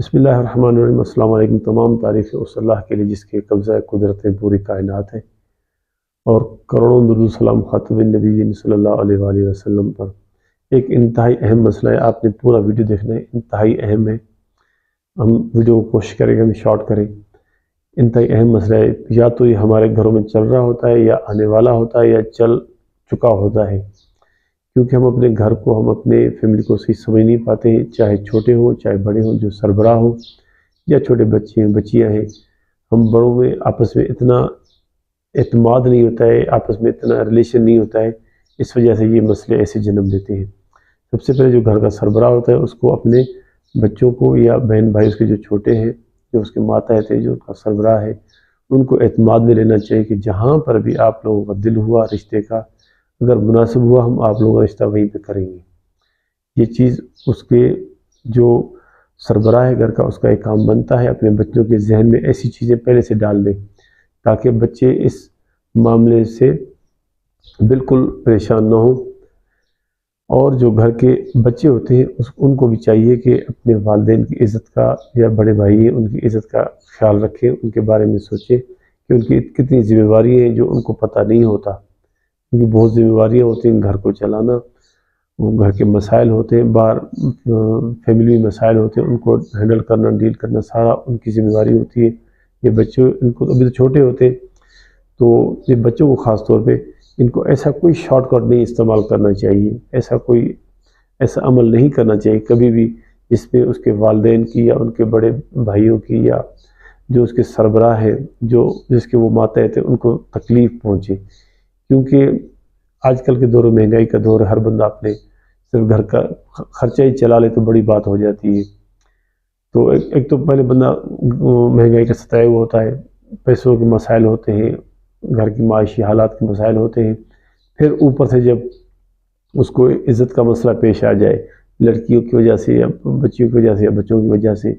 بسم اللہ الرحمن الرحیم۔ السلام علیکم۔ تمام تعریفیں اس اللہ کے لیے جس کے قبضہ قدرت پوری کائنات ہے، اور کروڑوں درود سلام خاتم النبیین صلی اللہ علیہ وآلہ وسلم پر۔ ایک انتہائی اہم مسئلہ ہے، آپ نے پورا ویڈیو دیکھنا ہے، انتہائی اہم ہے۔ ہم ویڈیو کو کوشش کریں کہ ہم شارٹ کریں۔ انتہائی اہم مسئلہ ہے، یا تو یہ ہمارے گھروں میں چل رہا ہوتا ہے، یا آنے والا ہوتا ہے، یا چل چکا ہوتا ہے، کیونکہ ہم اپنے گھر کو، ہم اپنے فیملی کو صحیح سمجھ نہیں پاتے ہیں، چاہے چھوٹے ہوں چاہے بڑے ہوں، جو سربراہ ہوں یا چھوٹے بچے ہیں بچیاں ہیں۔ ہم بڑوں میں آپس میں اتنا اعتماد نہیں ہوتا ہے، آپس میں اتنا ریلیشن نہیں ہوتا ہے، اس وجہ سے یہ مسئلے ایسے جنم لیتے ہیں۔ سب سے پہلے جو گھر کا سربراہ ہوتا ہے اس کو اپنے بچوں کو یا بہن بھائی اس کے جو چھوٹے ہیں، جو اس کے ماتحت ہیں، جو اس کا سربراہ ہے، ان کو اعتماد میں لینا چاہیے کہ جہاں پر بھی آپ لوگوں کا دل ہوا رشتے کا، اگر مناسب ہوا ہم آپ لوگوں کا رشتہ وہیں پہ کریں گے۔ یہ چیز اس کے جو سربراہ ہے گھر کا، اس کا ایک کام بنتا ہے، اپنے بچوں کے ذہن میں ایسی چیزیں پہلے سے ڈال دے تاکہ بچے اس معاملے سے بالکل پریشان نہ ہوں۔ اور جو گھر کے بچے ہوتے ہیں ان کو بھی چاہیے کہ اپنے والدین کی عزت کا، یا بڑے بھائی ہیں ان کی عزت کا خیال رکھیں، ان کے بارے میں سوچیں کہ ان کی کتنی ذمہ داریاں ہیں جو ان کو پتہ نہیں ہوتا۔ کیونکہ بہت ذمہ داریاں ہوتی ہیں گھر کو چلانا، وہ گھر کے مسائل ہوتے ہیں، باہر فیملی مسائل ہوتے ہیں، ان کو ہینڈل کرنا، ڈیل کرنا، سارا ان کی ذمہ داری ہوتی ہے۔ یہ بچوں، ان کو ابھی تو چھوٹے ہوتے ہیں، تو یہ بچوں کو خاص طور پہ ان کو ایسا کوئی شارٹ کٹ نہیں استعمال کرنا چاہیے، ایسا عمل نہیں کرنا چاہیے کبھی بھی جس پہ اس کے والدین کی یا ان کے بڑے بھائیوں کی یا جو اس کے سربراہ ہے، جس کے وہ ماتحت ہیں، ان کو تکلیف پہنچے۔ کیونکہ آج کل کے دور میں مہنگائی کا دور ہے، ہر بندہ اپنے صرف گھر کا خرچہ ہی چلا لے تو بڑی بات ہو جاتی ہے۔ تو ایک تو پہلے بندہ مہنگائی کا ستایا ہوا ہوتا ہے، پیسوں کے مسائل ہوتے ہیں، گھر کی معاشی حالات کے مسائل ہوتے ہیں، پھر اوپر سے جب اس کو عزت کا مسئلہ پیش آ جائے، لڑکیوں کی وجہ سے یا بچیوں کی وجہ سے یا بچوں کی وجہ سے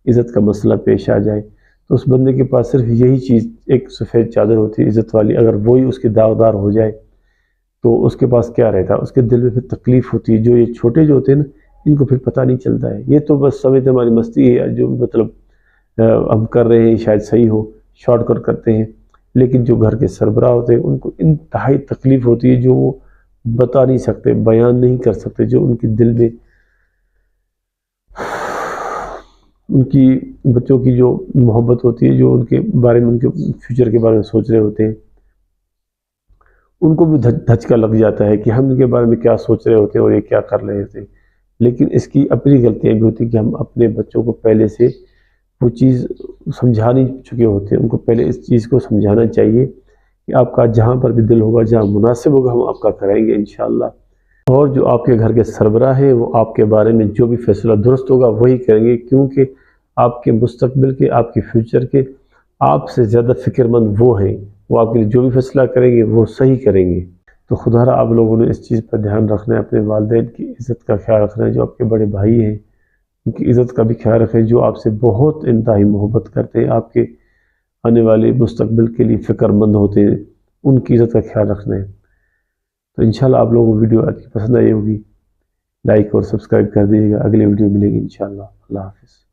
عزت کا مسئلہ پیش آ جائے، تو اس بندے کے پاس صرف یہی چیز ایک سفید چادر ہوتی ہے عزت والی، اگر وہی اس کے داغدار ہو جائے تو اس کے پاس کیا رہتا ہے، اس کے دل میں پھر تکلیف ہوتی ہے۔ جو یہ چھوٹے جو ہوتے ہیں نا، ان کو پھر پتہ نہیں چلتا ہے، یہ تو بس سمجھتے ہماری مستی ہے، جو مطلب ہم کر رہے ہیں شاید صحیح ہو، شارٹ کٹ کرتے ہیں۔ لیکن جو گھر کے سربراہ ہوتے ہیں ان کو انتہائی تکلیف ہوتی ہے، جو وہ بتا نہیں سکتے، بیان نہیں کر سکتے، جو ان کے دل میں ان کی بچوں کی جو محبت ہوتی ہے، جو ان کے بارے میں، ان کے فیوچر کے بارے میں سوچ رہے ہوتے ہیں، ان کو بھی دھچکا لگ جاتا ہے کہ ہم ان کے بارے میں کیا سوچ رہے ہوتے ہیں اور یہ کیا کر رہے ہوتے ہیں۔ لیکن اس کی اپنی غلطیاں بھی ہوتی ہیں کہ ہم اپنے بچوں کو پہلے سے وہ چیز سمجھا نہیں چکے ہوتے ہیں۔ ان کو پہلے اس چیز کو سمجھانا چاہیے کہ آپ کا جہاں پر بھی دل ہوگا، جہاں مناسب ہوگا، ہم آپ کا کریں گے انشاءاللہ۔ اور جو آپ کے گھر کے سربراہ ہیں وہ آپ کے بارے میں جو بھی فیصلہ درست ہوگا وہی کریں گے، کیونکہ آپ کے مستقبل کے، آپ کے فیوچر کے آپ سے زیادہ فکر مند وہ ہیں، وہ آپ کے لیے جو بھی فیصلہ کریں گے وہ صحیح کریں گے۔ تو خدا را آپ لوگوں نے اس چیز پر دھیان رکھنا ہے، اپنے والدین کی عزت کا خیال رکھنا ہے، جو آپ کے بڑے بھائی ہیں ان کی عزت کا بھی خیال رکھیں، جو آپ سے بہت انتہائی محبت کرتے ہیں، آپ کے آنے والے مستقبل کے لیے فکر مند ہوتے ہیں، ان کی عزت کا خیال رکھنا ہے۔ تو انشاءاللہ آپ لوگوں کو ویڈیو آپ کی پسند آئی ہوگی، لائک اور سبسکرائب کر دیجیے گا۔ اگلے ویڈیو ملے گی انشاءاللہ۔ اللہ حافظ۔